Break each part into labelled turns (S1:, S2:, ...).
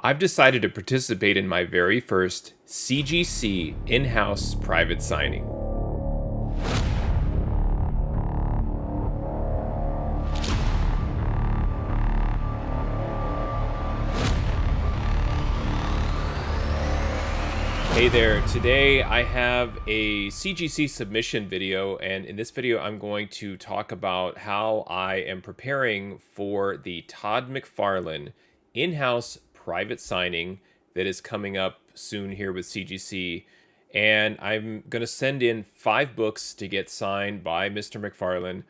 S1: I've decided to participate in my very first CGC in-house private signing. Hey there, today I have a CGC submission video, and in this video I'm going to talk about how I am preparing for the Todd McFarlane in-house private signing that is coming up soon here with CGC. And I'm going to send in 5 books to get signed by Mr. McFarlane.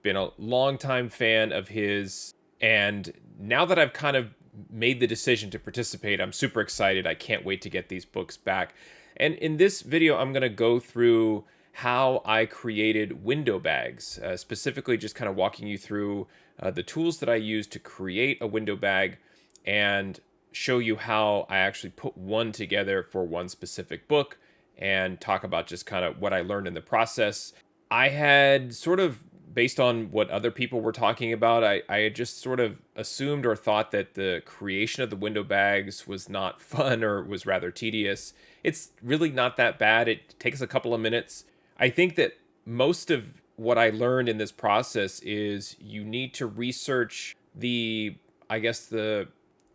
S1: Been a longtime fan of his, and now that I've kind of made the decision to participate, I'm super excited. I can't wait to get these books back. And in this video, I'm going to go through how I created window bags, specifically just kind of walking you through the tools that I use to create a window bag and show you how I actually put one together for one specific book and talk about just kind of what I learned in the process. I had sort of, based on what other people were talking about, I had just sort of assumed or thought that the creation of the window bags was not fun or was rather tedious. It's really not that bad. It takes a couple of minutes. I think that most of what I learned in this process is you need to research the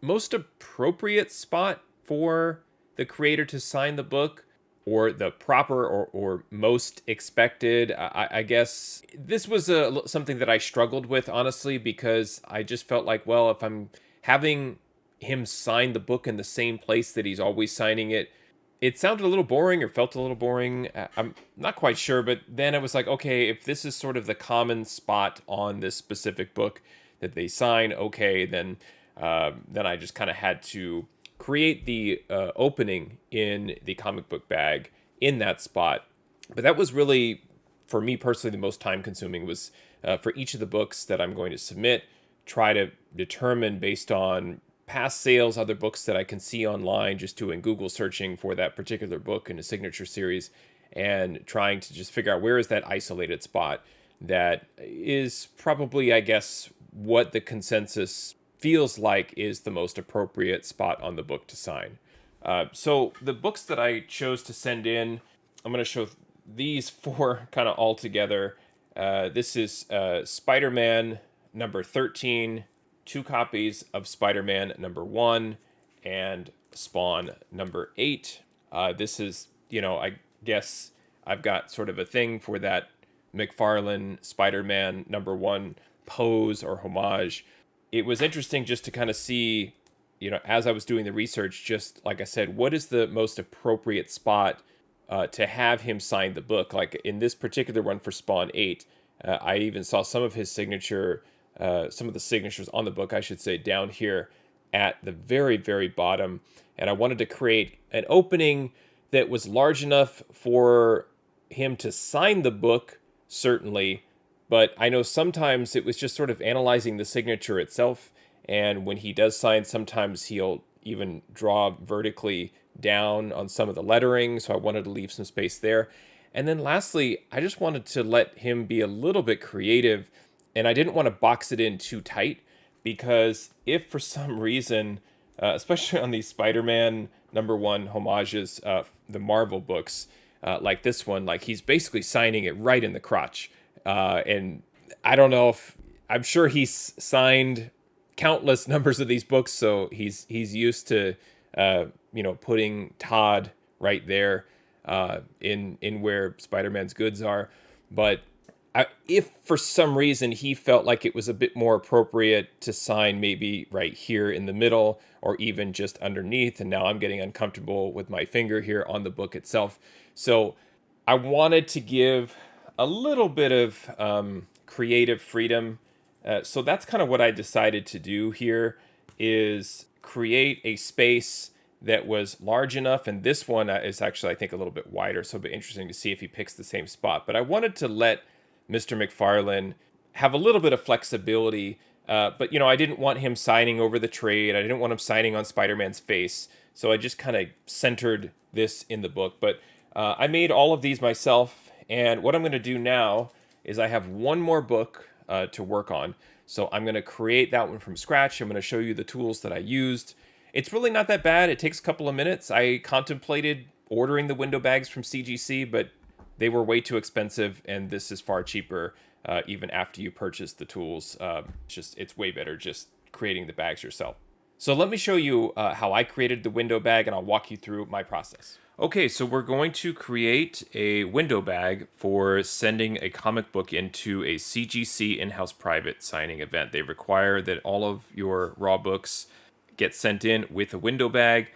S1: most appropriate spot for the creator to sign the book, or the proper or most expected. I guess this was something that I struggled with, honestly, because I just felt like, well, if I'm having him sign the book in the same place that he's always signing it, it sounded a little boring or felt a little boring. I'm not quite sure, but then I was like, okay, if this is sort of the common spot on this specific book that they sign, okay, then I just kind of had to create the opening in the comic book bag in that spot. But that was really, for me personally, the most time consuming was for each of the books that I'm going to submit, try to determine based on past sales, other books that I can see online, just doing Google searching for that particular book in a signature series, and trying to just figure out where is that isolated spot that is probably, I guess, what the consensus feels like is the most appropriate spot on the book to sign. So the books that I chose to send in, I'm going to show these 4 kind of all together. This is Spider-Man number 13, 2 copies of Spider-Man number 1, and Spawn number 8. This is, I guess I've got sort of a thing for that McFarlane Spider-Man number 1 pose or homage. It was interesting just to kind of see, as I was doing the research, just like I said, what is the most appropriate spot to have him sign the book? Like in this particular one for Spawn 8, I even saw some of his signature, some of the signatures on the book, I should say, down here at the very, very bottom. And I wanted to create an opening that was large enough for him to sign the book, certainly, but I know sometimes it was just sort of analyzing the signature itself. And when he does sign, sometimes he'll even draw vertically down on some of the lettering. So I wanted to leave some space there. And then lastly, I just wanted to let him be a little bit creative. And I didn't want to box it in too tight, because if for some reason, especially on these Spider-Man number 1 homages, the Marvel books, like this one, like he's basically signing it right in the crotch. And I don't know if, I'm sure he's signed countless numbers of these books, so he's used to putting Todd right there in where Spider-Man's goods are. But if for some reason he felt like it was a bit more appropriate to sign maybe right here in the middle or even just underneath, and now I'm getting uncomfortable with my finger here on the book itself. So I wanted to give a little bit of creative freedom. So that's kind of what I decided to do here, is create a space that was large enough. And this one is actually, I think, a little bit wider. So it'll be interesting to see if he picks the same spot. But I wanted to let Mr. McFarlane have a little bit of flexibility. But, I didn't want him signing over the trade. I didn't want him signing on Spider-Man's face. So I just kind of centered this in the book. But I made all of these myself. And what I'm going to do now is I have one more book to work on. So I'm going to create that one from scratch. I'm going to show you the tools that I used. It's really not that bad. It takes a couple of minutes. I contemplated ordering the window bags from CGC, but they were way too expensive, and this is far cheaper even after you purchase the tools. It's way better just creating the bags yourself. So let me show you how I created the window bag, and I'll walk you through my process. Okay, so we're going to create a window bag for sending a comic book into a CGC in-house private signing event. They require that all of your raw books get sent in with a window bag.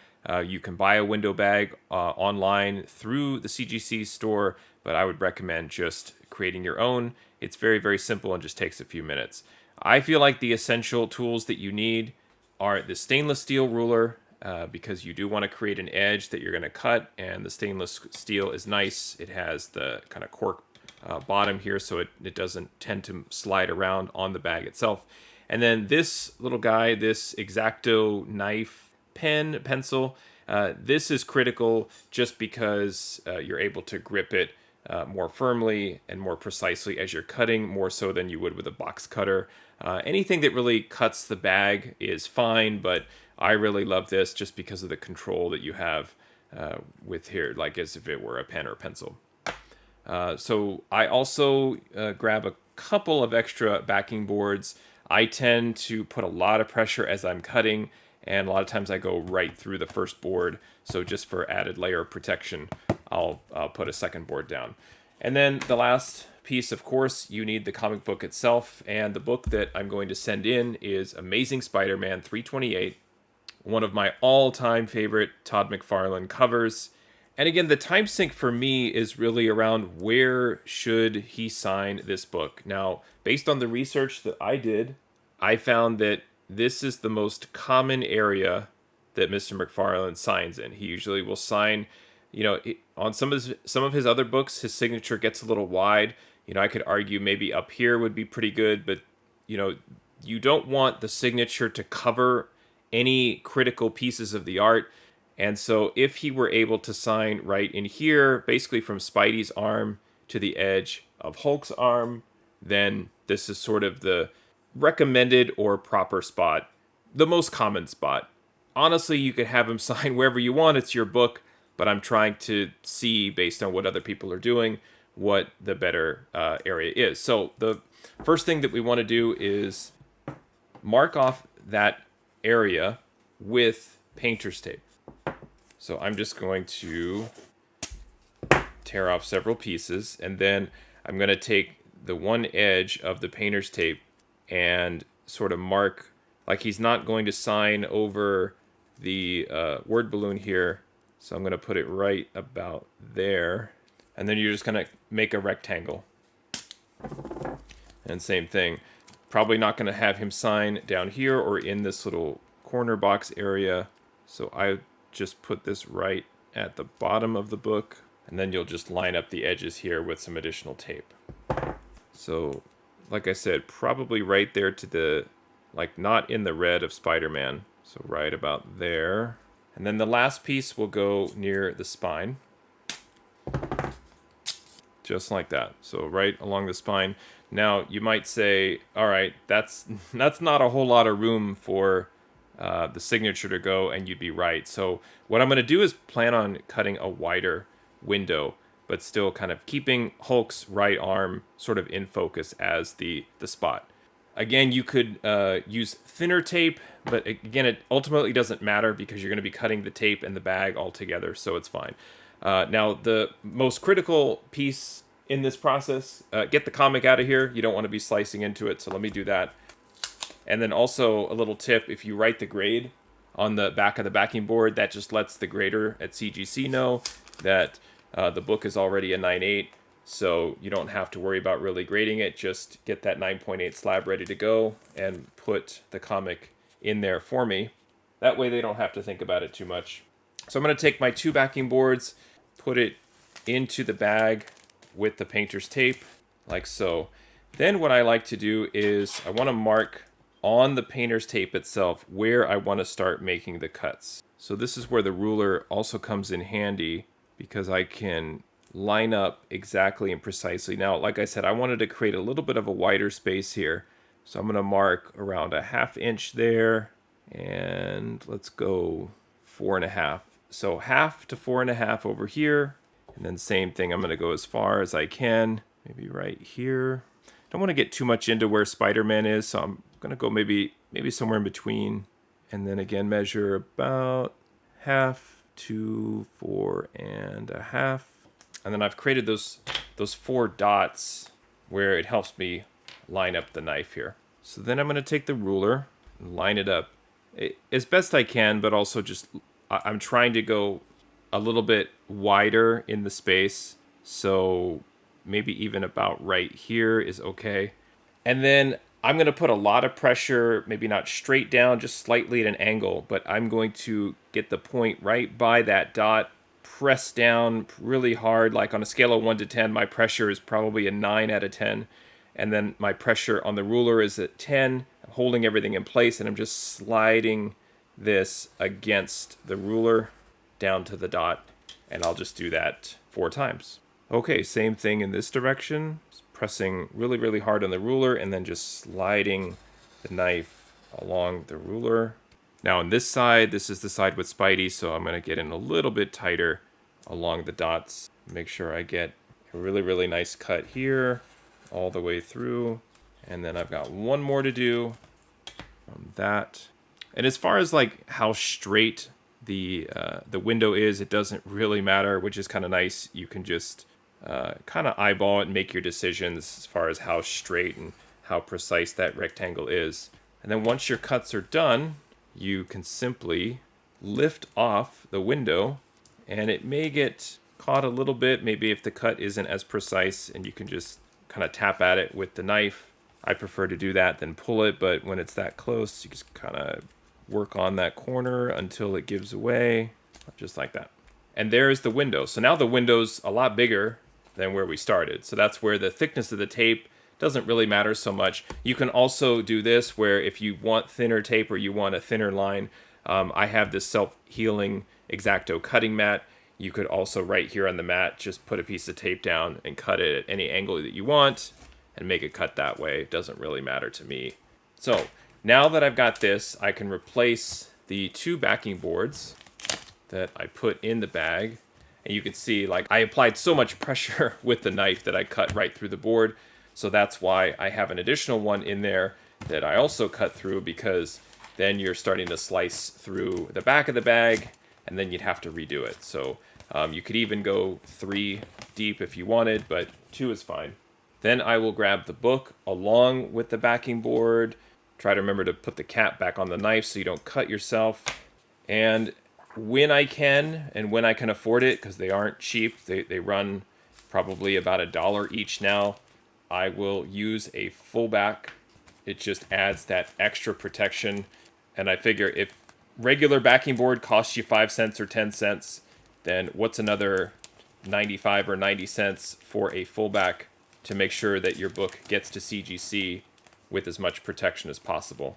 S1: You can buy a window bag online through the CGC store, but I would recommend just creating your own. It's very, very simple and just takes a few minutes. I feel like the essential tools that you need are the stainless steel ruler, because you do want to create an edge that you're going to cut, and the stainless steel is nice. It has the kind of cork bottom here, so it doesn't tend to slide around on the bag itself. And then this little guy, this X-Acto knife pencil, this is critical just because you're able to grip it more firmly and more precisely as you're cutting, more so than you would with a box cutter. Anything that really cuts the bag is fine, but I really love this just because of the control that you have with here, like as if it were a pen or a pencil. So I also grab a couple of extra backing boards. I tend to put a lot of pressure as I'm cutting, and a lot of times I go right through the first board. So just for added layer of protection, I'll put a second board down. And then the last piece, of course, you need the comic book itself. And the book that I'm going to send in is Amazing Spider-Man 328, one of my all-time favorite Todd McFarlane covers. And again, the time sink for me is really around where should he sign this book. Now, based on the research that I did, I found that this is the most common area that Mr. McFarlane signs in. He usually will sign, on some of his other books, his signature gets a little wide. I could argue maybe up here would be pretty good, but you don't want the signature to cover any critical pieces of the art. And so if he were able to sign right in here, basically from Spidey's arm to the edge of Hulk's arm, then this is sort of the recommended or proper spot, the most common spot. Honestly, you could have him sign wherever you want. It's your book, but I'm trying to see, based on what other people are doing, what the better area is. So the first thing that we want to do is mark off that area with painter's tape. So I'm just going to tear off several pieces, and then I'm going to take the one edge of the painter's tape and sort of mark, like he's not going to sign over the word balloon here. So I'm going to put it right about there. And then you're just going to make a rectangle. And same thing. Probably not going to have him sign down here or in this little corner box area. So I just put this right at the bottom of the book. And then you'll just line up the edges here with some additional tape. So, like I said, probably right there to the, like not in the red of Spider-Man. So right about there. And then the last piece will go near the spine. Just like that. So right along the spine. Now you might say, all right, that's not a whole lot of room for the signature to go, and you'd be right. So what I'm going to do is plan on cutting a wider window, but still kind of keeping Hulk's right arm sort of in focus as the spot. Again, you could use thinner tape, but again, it ultimately doesn't matter because you're going to be cutting the tape and the bag all together, so it's fine. Now, the most critical piece in this process, get the comic out of here. You don't want to be slicing into it, so let me do that. And then also a little tip, if you write the grade on the back of the backing board, that just lets the grader at CGC know that the book is already a 9.8, so you don't have to worry about really grading it. Just get that 9.8 slab ready to go and put the comic in there for me. That way they don't have to think about it too much. So I'm going to take my two backing boards, put it into the bag with the painter's tape, like so. Then what I like to do is I want to mark on the painter's tape itself where I want to start making the cuts. So this is where the ruler also comes in handy, because I can line up exactly and precisely. Now, like I said, I wanted to create a little bit of a wider space here. So I'm going to mark around a 1/2 inch there, And let's go 4.5. So half to 4.5 over here. And then same thing, I'm gonna go as far as I can, maybe right here. Don't want to get too much into where Spider-Man is, so I'm gonna go maybe somewhere in between. And then again, measure about half to 4.5. And then I've created those 4 dots where it helps me line up the knife here. So then I'm gonna take the ruler and line it up as best I can, but also just I'm trying to go a little bit wider in the space, so maybe even about right here is okay. And then I'm going to put a lot of pressure, maybe not straight down, just slightly at an angle, but I'm going to get the point right by that dot, press down really hard. Like on a scale of 1 to 10, my pressure is probably a 9 out of 10. And then my pressure on the ruler is at 10, I'm holding everything in place, and I'm just sliding this against the ruler down to the dot, and I'll just do that 4 times. Okay, same thing in this direction. Just pressing really, really hard on the ruler and then just sliding the knife along the ruler. Now on this side, this is the side with Spidey, so I'm going to get in a little bit tighter along the dots. Make sure I get a really, really nice cut here all the way through. And then I've got one more to do on that. And as far as like how straight the window is, it doesn't really matter, which is kind of nice. You can just kind of eyeball it and make your decisions as far as how straight and how precise that rectangle is. And then once your cuts are done, you can simply lift off the window, and it may get caught a little bit, maybe if the cut isn't as precise, and you can just kind of tap at it with the knife. I prefer to do that than pull it, but when it's that close, you just kind of work on that corner until it gives away, just like that. And there's the window. So now the window's a lot bigger than where we started. So that's where the thickness of the tape doesn't really matter so much. You can also do this where if you want thinner tape or you want a thinner line, I have this self-healing X-Acto cutting mat. You could also right here on the mat just put a piece of tape down and cut it at any angle that you want and make it cut that way. It doesn't really matter to me. So now that I've got this, I can replace the 2 backing boards that I put in the bag. And you can see, like, I applied so much pressure with the knife that I cut right through the board. So that's why I have an additional one in there that I also cut through, because then you're starting to slice through the back of the bag, and then you'd have to redo it. So you could even go 3 deep if you wanted, but 2 is fine. Then I will grab the book along with the backing board. Try to remember to put the cap back on the knife so you don't cut yourself. And when I can, and when I can afford it, because they aren't cheap, they run probably about $1 each now, I will use a full back. It just adds that extra protection. And I figure if regular backing board costs you 5 cents or 10 cents, then what's another 95 or 90 cents for a full back to make sure that your book gets to CGC with as much protection as possible.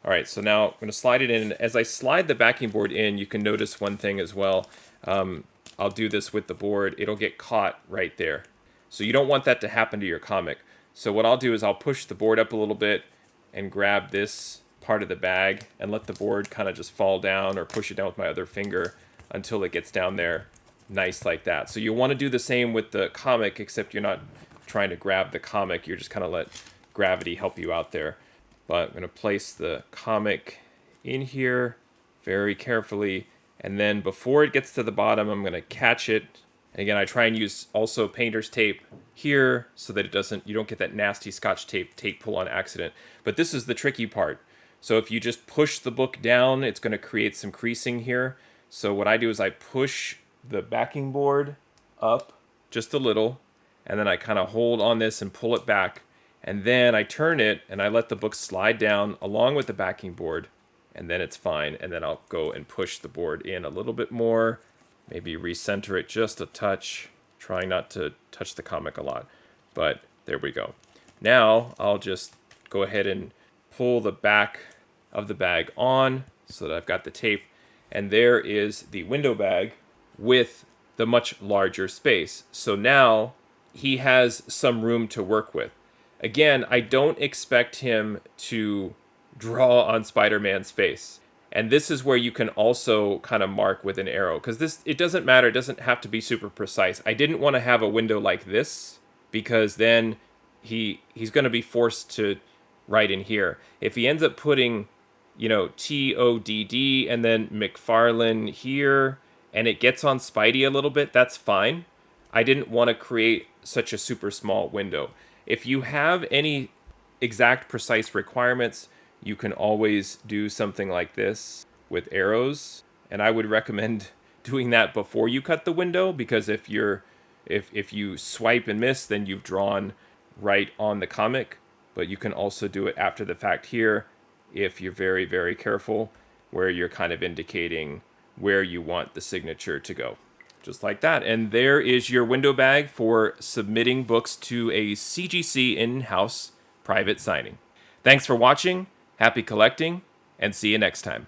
S1: All right, so now I'm going to slide it in. As I slide the backing board in, you can notice one thing as well. I'll do this with the board. It'll get caught right there. So you don't want that to happen to your comic. So what I'll do is I'll push the board up a little bit and grab this part of the bag and let the board kind of just fall down, or push it down with my other finger until it gets down there nice like that. So you want to do the same with the comic, except you're not trying to grab the comic. You're just kind of let gravity help you out there. But I'm going to place the comic in here very carefully, and then before it gets to the bottom, I'm going to catch it. And again, I try and use also painter's tape here so that you don't get that nasty Scotch tape pull on accident. But this is the tricky part. So if you just push the book down, it's going to create some creasing here. So what I do is I push the backing board up just a little, and then I kind of hold on this and pull it back. And then I turn it and I let the book slide down along with the backing board, and then it's fine. And then I'll go and push the board in a little bit more, maybe recenter it just a touch, trying not to touch the comic a lot. But there we go. Now I'll just go ahead and pull the back of the bag on so that I've got the tape. And there is the window bag with the much larger space. So now he has some room to work with. Again, I don't expect him to draw on Spider-Man's face. And this is where you can also kind of mark with an arrow, because it doesn't matter. It doesn't have to be super precise. I didn't want to have a window like this, because then he's going to be forced to write in here. If he ends up putting, TODD and then McFarlane here, and it gets on Spidey a little bit, that's fine. I didn't want to create such a super small window. If you have any exact precise requirements, you can always do something like this with arrows. And I would recommend doing that before you cut the window, because if you swipe and miss, then you've drawn right on the comic. But you can also do it after the fact here if you're very, very careful, where you're kind of indicating where you want the signature to go. Just like that. And there is your window bag for submitting books to a CGC in-house private signing. Thanks for watching, happy collecting, and see you next time.